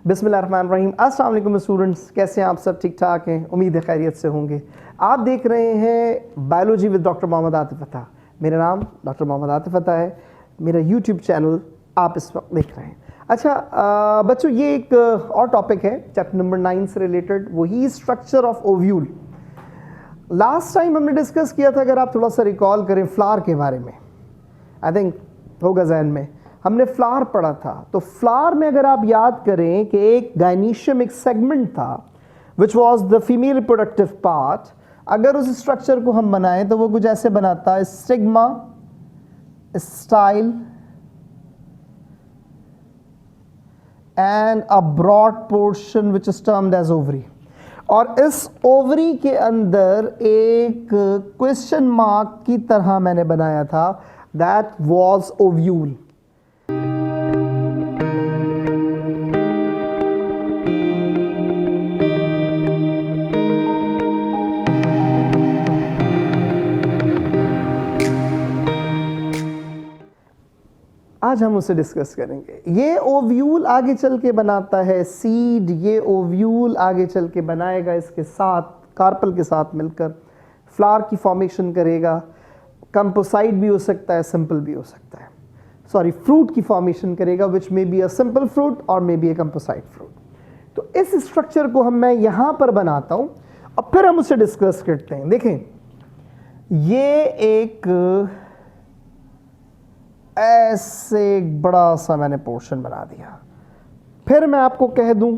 बिस्मिल्लाहिर्रहमानिर्रहीम। अस्सलाम वालेकुम स्टूडेंट्स, कैसे हैं आप सब? ठीक ठाक हैं, उम्मीद है खैरियत से होंगे। आप देख रहे हैं biology with doctor Mohammad Atif Atta. मेरा नाम डॉक्टर मोहम्मद आतिफ अता है। मेरा यूट्यूब चैनल आप इस वक्त देख रहे हैं। अच्छा बच्चों, ये एक और टॉपिक है चैप्टर नंबर 9 से रिलेटेड, वही structure of ovule. Last time हमने डिस्कस किया था, अगर आप थोड़ा सा रिकॉल करें, फ्लावर के बारे में। आई थिंक होगा जहन में, हमने फ्लावर पढ़ा था। तो फ्लावर में अगर आप याद करें कि एक गायनीशियम एक सेगमेंट था which was the female reproductive part. अगर उस स्ट्रक्चर को हम बनाएं तो वो कुछ ऐसे बनाता है: stigma, style and a broad portion which is termed as ovary. और इस ओवरी के अंदर एक क्वेश्चन मार्क की तरह मैंने बनाया था, दैट वाज ओव्यूल। आज हम उसे डिस्कस करेंगे। ये ओव्यूल आगे चल के बनाता है सीड। ये ओव्यूल आगे चल के बनाएगा इसके साथ, कार्पल के साथ मिलकर फ्लावर की फॉर्मेशन करेगा। कंपोसाइट भी हो सकता है, सिंपल भी हो सकता है। सॉरी, फ्रूट की फॉर्मेशन करेगा, which may be a simple fruit और may be a composite fruit. तो इस स्ट्रक्चर को मैं यहाँ पर बनाता हूँ और फिर हम उसे डिस्कस करते हैं। देखें, ये एक ऐसे एक बड़ा सा मैंने पोर्शन बना दिया। फिर मैं आपको कह दूं,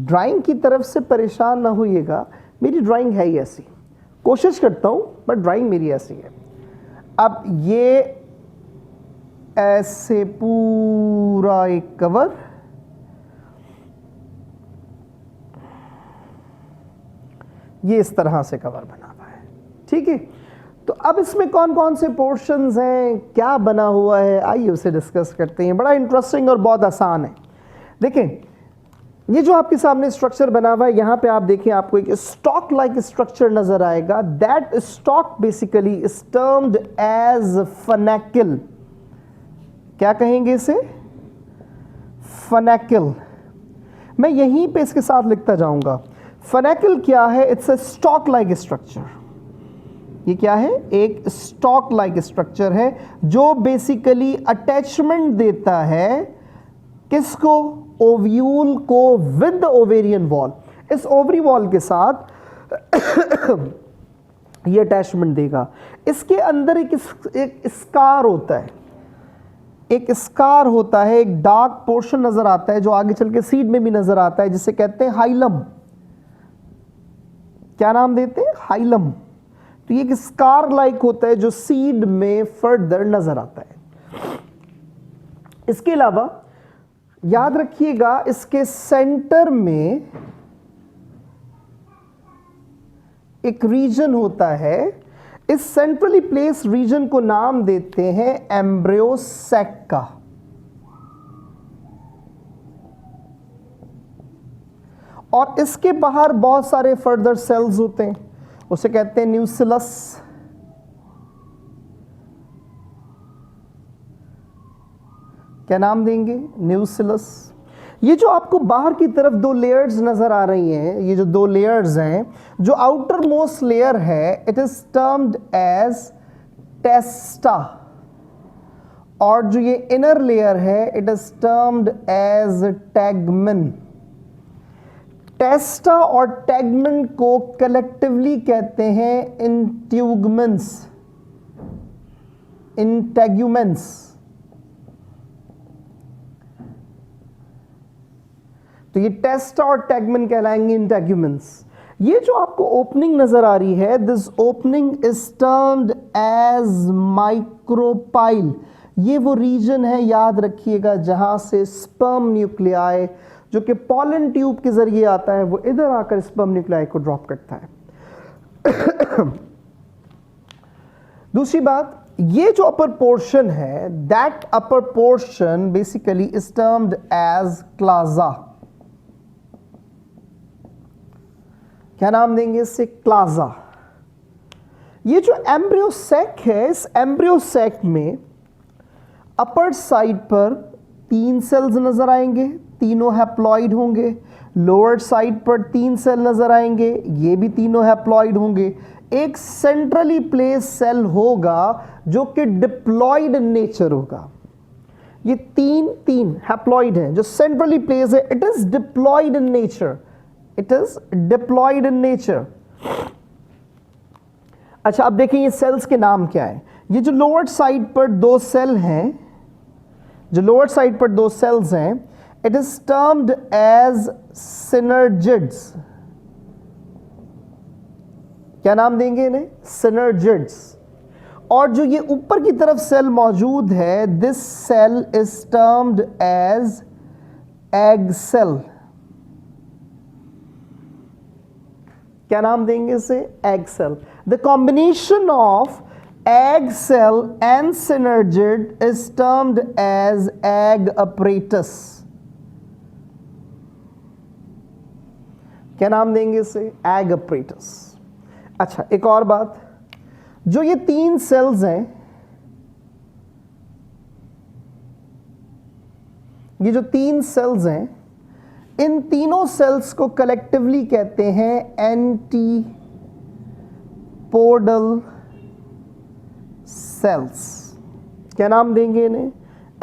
ड्राइंग की तरफ से परेशान ना होइएगा, मेरी ड्राइंग है ही ऐसी। कोशिश करता हूं बट ड्राइंग मेरी ऐसी है। अब ये ऐसे पूरा एक कवर, ये इस तरह से कवर बना हुआ है, ठीक है। तो अब इसमें कौन कौन से पोर्शंस हैं, क्या बना हुआ है, आइए उसे डिस्कस करते हैं। बड़ा इंटरेस्टिंग और बहुत आसान है। देखें, ये जो आपके सामने स्ट्रक्चर बना हुआ है, यहाँ पे आप देखें, आपको एक स्टॉक लाइक स्ट्रक्चर नजर आएगा। That stock basically is termed as funicle. क्या कहेंगे इसे? फनेकल। मैं यहीं पे इसके साथ लिखता जाऊंगा। फनेकल क्या है? It's a stock like structure. ये क्या है? एक स्टॉक लाइक स्ट्रक्चर है जो बेसिकली अटैचमेंट देता है किसको? ओव्यूल को विद द ओवेरियन वॉल। इस ओवरी वॉल के साथ ये अटैचमेंट देगा। इसके अंदर एक स्कार होता है, एक स्कार होता है, एक डार्क पोर्शन नजर आता है जो आगे चल के सीड में भी नजर आता है, जिसे कहते हैं हाइलम। क्या नाम देते हैं? हाइलम। तो ये एक स्कार लाइक होता है जो सीड में फर्दर नजर आता है। इसके अलावा याद रखिएगा, इसके सेंटर में एक रीजन होता है। इस सेंट्रली प्लेस रीजन को नाम देते हैं एम्ब्रियो सैक का। और इसके बाहर बहुत सारे फर्दर सेल्स होते हैं, उसे कहते हैं न्यूसिलस। क्या नाम देंगे? न्यूसिलस। ये जो आपको बाहर की तरफ दो लेयर्स नजर आ रही हैं, ये जो दो लेयर्स हैं, जो आउटर मोस्ट लेयर है, इट इज टर्म्ड एज टेस्टा। और जो ये इनर लेयर है, इट इज टर्म्ड एज टैगमन। टेस्टा और टैगमन को कलेक्टिवली कहते हैं इंट्यूगमेंस, इंटेग्यूमेंस। तो ये टेस्टा और टैगमन कहलाएंगे इंटेग्यूमेंस। ये जो आपको ओपनिंग नजर आ रही है, this opening is termed as micropyle. ये वो रीजन है, याद रखिएगा, जहां से स्पर्म न्यूक्लियाई जो कि पॉलन ट्यूब के जरिए आता है, वो इधर आकर स्पर्म न्यूक्लियाई को ड्रॉप करता है। दूसरी बात, ये जो अपर पोर्शन है, that upper portion basically is termed as chalaza. क्या नाम देंगे इससे? क्लाजा। ये जो एम्ब्रियो सैक है, इस एम्ब्रियो सैक में अपर साइड पर 3 सेल्स नजर आएंगे, तीनों हैप्लॉइड होंगे। लोअर साइड पर 3 सेल नजर आएंगे, ये भी तीनों हैप्लॉइड होंगे। एक सेंट्रली प्लेस सेल होगा जो कि डिप्लॉइड नेचर होगा। ये तीन हैप्लॉइड हैं जो सेंट्रली प्लेस है, it is diploid in nature, it is diploid in nature. अच्छा, अब देखिए ये सेल्स के नाम क्या है। ये जो लोअर साइड पर 2 सेल हैं, जो लोअर साइड पर 2 सेल्स हैं, it is termed as synergids. क्या नाम देंगे इन्हें? सिनर्जिड्स। और जो ये ऊपर की तरफ सेल मौजूद है, this cell is termed as egg cell. क्या नाम देंगे इसे? Egg cell. The combination of egg cell and synergid is termed as egg apparatus. क्या नाम देंगे इसे? egg apparatus. अच्छा, एक और बात, जो ये 3 सेल्स हैं, ये जो 3 सेल्स हैं, इन तीनों सेल्स को कलेक्टिवली कहते हैं एंटीपोडल सेल्स। क्या नाम देंगे इन्हें?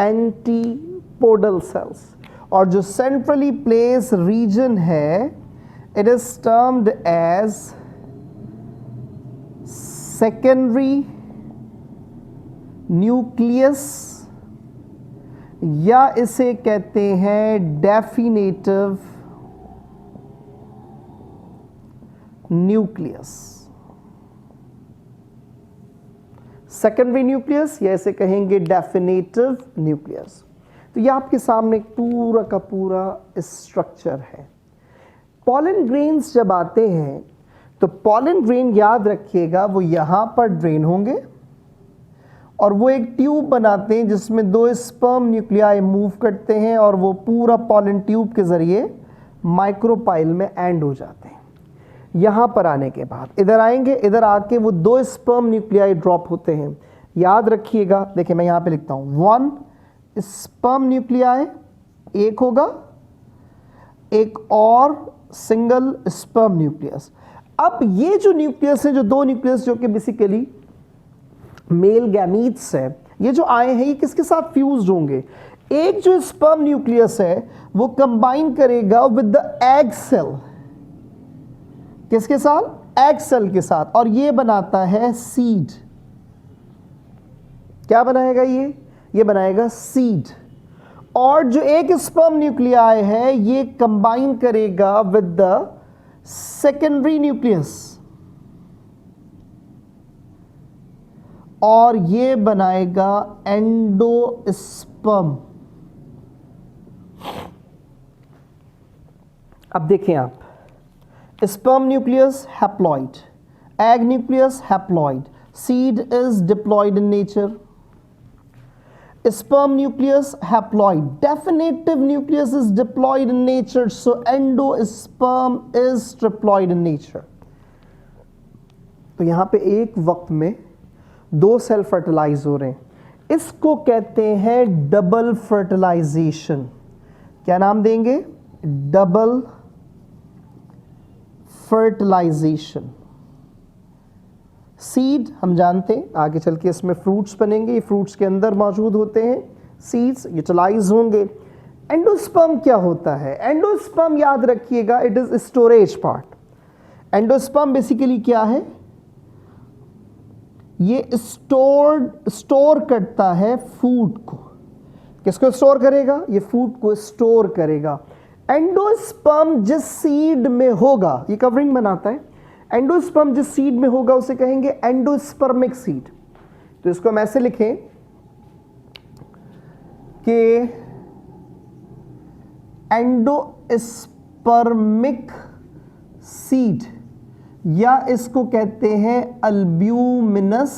Antipodal cells. और जो सेंट्रली प्लेस रीजन है, it is termed as secondary nucleus, या इसे कहते हैं डेफिनेटिव न्यूक्लियस। सेकेंडरी न्यूक्लियस, या इसे कहेंगे डेफिनेटिव न्यूक्लियस। तो ये आपके सामने एक पूरा का पूरा स्ट्रक्चर है। पॉलन ग्रेन्स जब आते हैं तो पॉलन ग्रेन याद रखिएगा वो यहाँ पर ड्रेन होंगे और वो एक ट्यूब बनाते हैं जिसमें 2 स्पर्म न्यूक्लियाई मूव करते हैं और वो पूरा पॉलन ट्यूब के ज़रिए माइक्रोपाइल में एंड हो जाते हैं। यहाँ पर आने के बाद इधर आएंगे, इधर आके वो 2 स्पर्म न्यूक्लियाई ड्रॉप होते हैं। याद रखिएगा, देखिए मैं यहाँ पे लिखता हूँ 1 स्पर्म न्यूक्लियाई एक होगा, एक और सिंगल स्पर्म न्यूक्लियस। अब ये जो न्यूक्लियस है, जो 2 न्यूक्लियस जो कि बेसिकली मेल गैमीट्स है, ये जो आए हैं ये किसके साथ फ्यूज्ड होंगे? एक जो स्पर्म न्यूक्लियस है वो कंबाइन करेगा विद द एग सेल। किसके साथ? एग सेल के साथ, और ये बनाता है सीड। क्या बनाएगा ये बनाएगा सीड। और जो एक स्पर्म न्यूक्लियाई है ये कंबाइन करेगा विद द सेकेंडरी न्यूक्लियस और ये बनाएगा एंडोस्पर्म। अब देखें आप, sperm nucleus haploid, egg nucleus haploid, seed is diploid in nature. Sperm nucleus haploid, definitive nucleus is diploid in nature, so endosperm is triploid in nature. तो यहाँ पे एक वक्त में 2 सेल फर्टिलाइज हो रहे हैं, इसको कहते हैं डबल फर्टिलाइजेशन। क्या नाम देंगे? Double fertilisation. सीड हम जानते हैं, आगे चल के इसमें फ्रूट्स बनेंगे, ये फ्रूट्स के अंदर मौजूद होते हैं, सीड्स यूटिलाइज होंगे। एंडोस्पर्म क्या होता है? एंडोस्पर्म याद रखिएगा, it is storage part. Endosperm basically क्या है? ये स्टोर करता है फूड को। किसको स्टोर करेगा? ये फूड को स्टोर करेगा। एंडोस्पर्म जिस सीड में होगा, ये कवरिंग बनाता है, एंडोस्पर्म जिस सीड में होगा उसे कहेंगे एंडोस्पर्मिक सीड। तो इसको हम ऐसे लिखें कि एंडोस्पर्मिक सीड, या इसको कहते हैं अल्ब्यूमिनस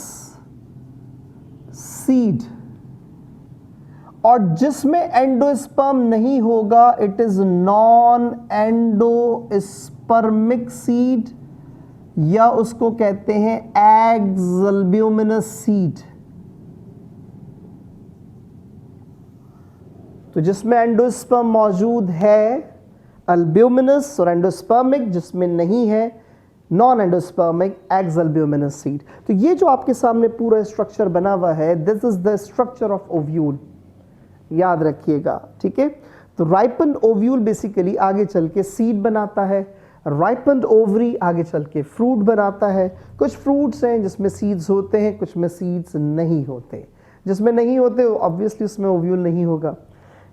सीड। और जिसमें एंडोस्पर्म नहीं होगा it is non endospermic seed, या उसको कहते हैं एक्सल्ब्यूमिनस सीड। तो जिसमें एंडोस्पर्म मौजूद है अल्ब्यूमिनस और एंडोस्पर्मिक, जिसमें नहीं है non endospermic eggs albuminous seed. तो ये जो आपके सामने पूरा स्ट्रक्चर बना हुआ है, this is the structure of ovule, याद रखिएगा, ठीक है। तो राइपन ओव्यूल बेसिकली आगे चल के सीड बनाता है, राइपन ओवरी आगे चल के फ्रूट बनाता है। कुछ फ्रूट्स हैं जिसमें सीड्स होते हैं, कुछ में सीड्स नहीं होते। जिसमें नहीं होते ऑब्वियसली उसमें ओव्यूल नहीं होगा,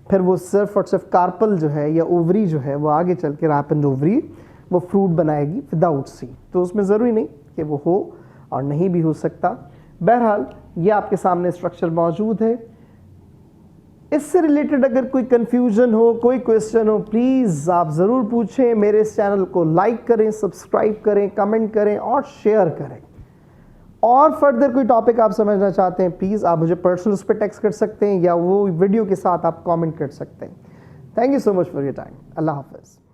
फिर वो सिर्फ और सिर्फ कार्पल जो है या ओवरी जो है वो आगे चल के राइपन ओवरी वो फ्रूट बनाएगी विदाउट सीड। तो उसमें ज़रूरी नहीं कि वो हो और नहीं भी हो सकता। बहरहाल ये आपके सामने स्ट्रक्चर मौजूद है। इससे रिलेटेड अगर कोई कंफ्यूजन हो, कोई क्वेश्चन हो, प्लीज़ आप ज़रूर पूछें। मेरे इस चैनल को लाइक करें, सब्सक्राइब करें, कमेंट करें और शेयर करें। और फर्दर कोई टॉपिक आप समझना चाहते हैं, प्लीज़ आप मुझे पर्सनल उस पर टेक्स्ट कर सकते हैं या वो वीडियो के साथ आप कमेंट कर सकते हैं। Thank you so much for your time. अल्लाह हाफ़िज़।